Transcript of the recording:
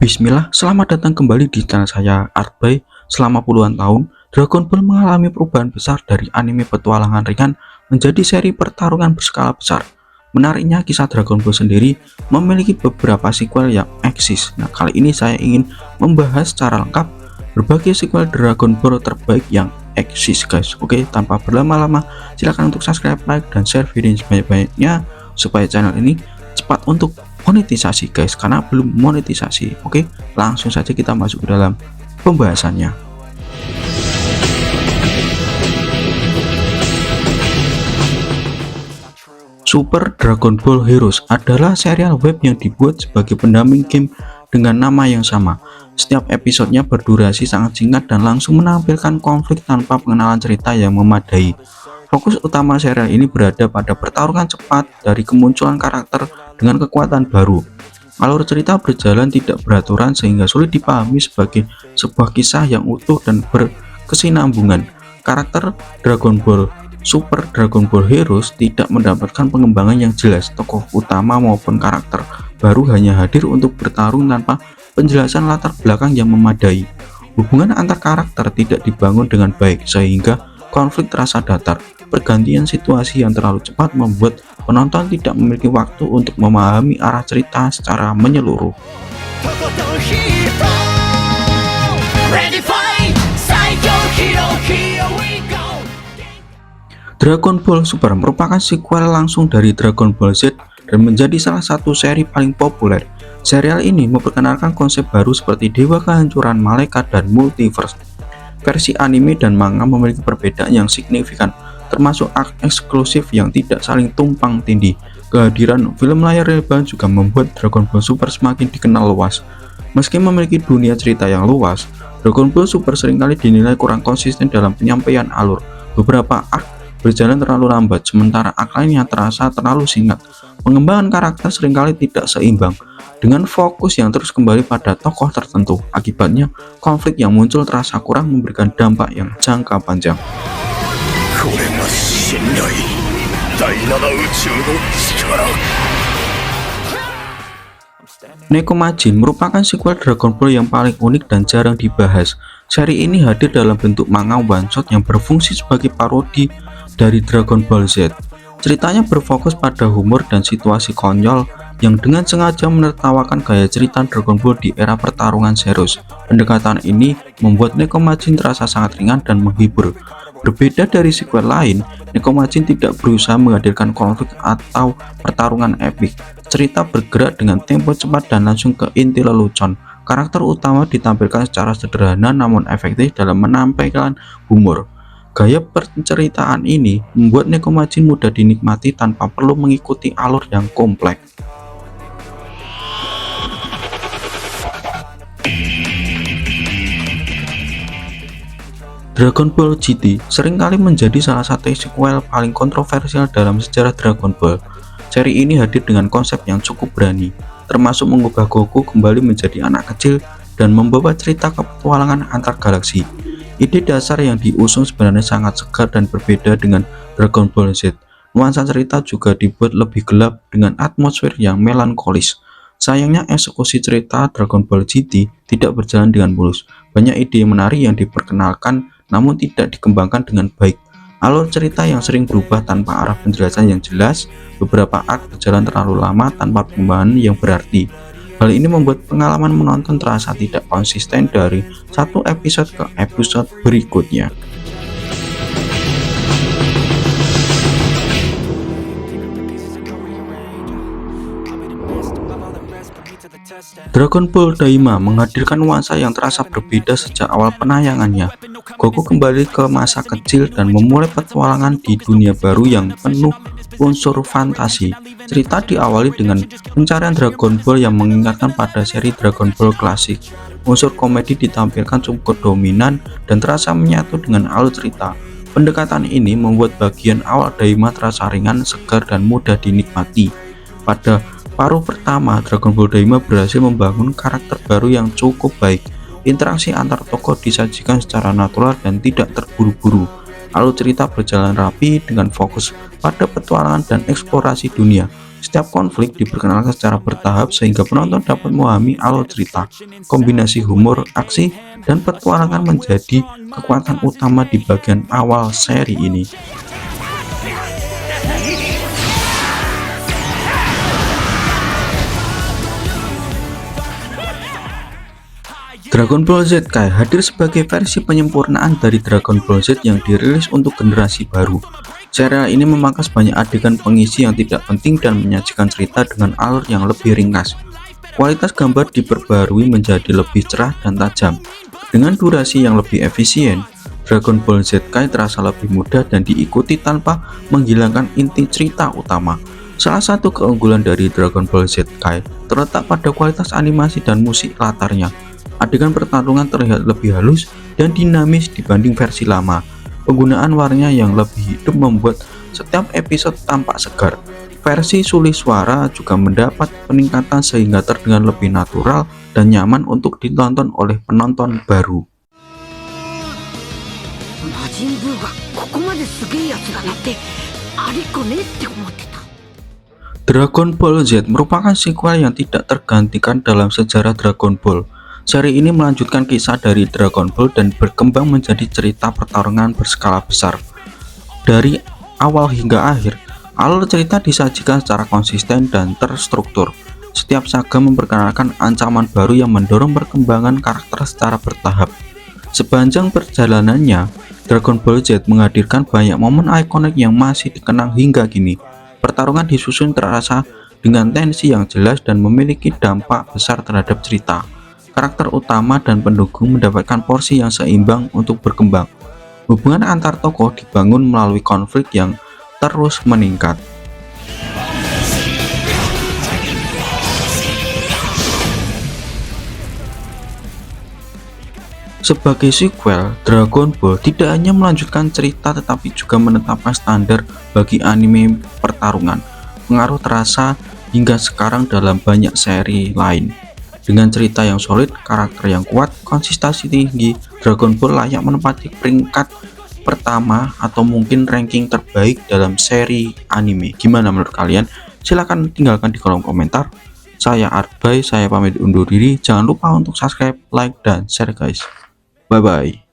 Bismillah, selamat datang kembali di channel saya Artbay. Selama puluhan tahun, Dragon Ball mengalami perubahan besar dari anime petualangan ringan menjadi seri pertarungan berskala besar. Menariknya, kisah Dragon Ball sendiri memiliki beberapa sequel yang eksis. Nah, kali ini saya ingin membahas secara lengkap berbagai sequel Dragon Ball terbaik yang eksis, guys. Oke, tanpa berlama-lama, silakan untuk subscribe, like, dan share video ini sebanyak-banyaknya supaya channel ini cepat untuk monetisasi, guys, karena belum monetisasi. Oke, langsung saja kita masuk ke dalam pembahasannya. Super Dragon Ball Heroes adalah serial web yang dibuat sebagai pendamping game dengan nama yang sama. Setiap episodenya berdurasi sangat singkat dan langsung menampilkan konflik tanpa pengenalan cerita yang memadai. Fokus utama serial ini berada pada pertarungan cepat dari kemunculan karakter dengan kekuatan baru. Alur cerita berjalan tidak beraturan sehingga sulit dipahami sebagai sebuah kisah yang utuh dan berkesinambungan. Karakter Dragon Ball Super Dragon Ball Heroes tidak mendapatkan pengembangan yang jelas. Tokoh utama maupun karakter baru hanya hadir untuk bertarung tanpa penjelasan latar belakang yang memadai. Hubungan antar karakter tidak dibangun dengan baik sehingga konflik terasa datar. Pergantian situasi yang terlalu cepat membuat penonton tidak memiliki waktu untuk memahami arah cerita secara menyeluruh. Dragon Ball Super merupakan sequel langsung dari Dragon Ball Z dan menjadi salah satu seri paling populer. Serial ini memperkenalkan konsep baru seperti Dewa Kehancuran, Malaikat, dan Multiverse. Versi anime dan manga memiliki perbedaan yang signifikan, termasuk arc eksklusif yang tidak saling tumpang tindih. Kehadiran film layar lebar juga membuat Dragon Ball Super semakin dikenal luas. Meski memiliki dunia cerita yang luas, Dragon Ball Super seringkali dinilai kurang konsisten dalam penyampaian alur. Beberapa arc berjalan terlalu lambat, sementara arc lainnya terasa terlalu singkat. Pengembangan karakter seringkali tidak seimbang, dengan fokus yang terus kembali pada tokoh tertentu. Akibatnya, konflik yang muncul terasa kurang memberikan dampak yang jangka panjang. Nekomajin merupakan sequel Dragon Ball yang paling unik dan jarang dibahas. Seri ini hadir dalam bentuk manga one shot yang berfungsi sebagai parodi dari Dragon Ball Z. Ceritanya berfokus pada humor dan situasi konyol yang dengan sengaja menertawakan gaya cerita Dragon Ball di era pertarungan serius. Pendekatan ini membuat Nekomajin terasa sangat ringan dan menghibur. Berbeda dari sequel lain, Nekomajin tidak berusaha menghadirkan konflik atau pertarungan epik. Cerita bergerak dengan tempo cepat dan langsung ke inti lelucon. Karakter utama ditampilkan secara sederhana namun efektif dalam menampilkan humor. Gaya penceritaan ini membuat Nekomajin mudah dinikmati tanpa perlu mengikuti alur yang kompleks. Dragon Ball GT seringkali menjadi salah satu sequel paling kontroversial dalam sejarah Dragon Ball. Seri ini hadir dengan konsep yang cukup berani, termasuk mengubah Goku kembali menjadi anak kecil dan membawa cerita petualangan antar galaksi. Ide dasar yang diusung sebenarnya sangat segar dan berbeda dengan Dragon Ball Z. Nuansa cerita juga dibuat lebih gelap dengan atmosfer yang melankolis. Sayangnya eksekusi cerita Dragon Ball GT tidak berjalan dengan mulus. Banyak ide menarik yang diperkenalkan namun tidak dikembangkan dengan baik. Alur cerita yang sering berubah tanpa arah penjelasan yang jelas. Beberapa arc berjalan terlalu lama tanpa pengembangan yang berarti. Hal ini membuat pengalaman menonton terasa tidak konsisten dari satu episode ke episode berikutnya. Dragon Ball Daima menghadirkan nuansa yang terasa berbeda sejak awal penayangannya. Goku kembali ke masa kecil dan memulai petualangan di dunia baru yang penuh unsur fantasi. Cerita diawali dengan pencarian Dragon Ball yang mengingatkan pada seri Dragon Ball klasik. Unsur komedi ditampilkan cukup dominan dan terasa menyatu dengan alur cerita. Pendekatan ini membuat bagian awal Daima terasa ringan, segar, dan mudah dinikmati. Pada paruh pertama, Dragon Ball Daima berhasil membangun karakter baru yang cukup baik. Interaksi antar tokoh disajikan secara natural dan tidak terburu-buru. Alur cerita berjalan rapi dengan fokus pada petualangan dan eksplorasi dunia. Setiap konflik diperkenalkan secara bertahap sehingga penonton dapat memahami alur cerita. Kombinasi humor, aksi, dan petualangan menjadi kekuatan utama di bagian awal seri ini. Dragon Ball Z Kai hadir sebagai versi penyempurnaan dari Dragon Ball Z yang dirilis untuk generasi baru. Serial ini memangkas banyak adegan pengisi yang tidak penting dan menyajikan cerita dengan alur yang lebih ringkas. Kualitas gambar diperbarui menjadi lebih cerah dan tajam. Dengan durasi yang lebih efisien, Dragon Ball Z Kai terasa lebih mudah dan diikuti tanpa menghilangkan inti cerita utama. Salah satu keunggulan dari Dragon Ball Z Kai terletak pada kualitas animasi dan musik latarnya. Adegan pertarungan terlihat lebih halus dan dinamis dibanding versi lama. Penggunaan warna yang lebih hidup membuat setiap episode tampak segar. Versi Suliswara juga mendapat peningkatan sehingga terdengar lebih natural dan nyaman untuk ditonton oleh penonton baru. Dragon Ball Z merupakan sequel yang tidak tergantikan dalam sejarah Dragon Ball. Seri ini melanjutkan kisah dari Dragon Ball dan berkembang menjadi cerita pertarungan berskala besar. Dari awal hingga akhir, alur cerita disajikan secara konsisten dan terstruktur. Setiap saga memperkenalkan ancaman baru yang mendorong perkembangan karakter secara bertahap. Sepanjang perjalanannya, Dragon Ball Z menghadirkan banyak momen ikonik yang masih dikenang hingga kini. Pertarungan disusun terasa dengan tensi yang jelas dan memiliki dampak besar terhadap cerita. Karakter utama dan pendukung mendapatkan porsi yang seimbang untuk berkembang. Hubungan antar tokoh dibangun melalui konflik yang terus meningkat. Sebagai sequel, Dragon Ball tidak hanya melanjutkan cerita tetapi juga menetapkan standar bagi anime pertarungan. Pengaruh terasa hingga sekarang dalam banyak seri lain. Dengan cerita yang solid, karakter yang kuat, konsistensi tinggi, Dragon Ball layak menempati peringkat pertama atau mungkin ranking terbaik dalam seri anime. Gimana menurut kalian? Silahkan tinggalkan di kolom komentar. Saya Artbay, saya pamit undur diri. Jangan lupa untuk subscribe, like, dan share guys. Bye bye.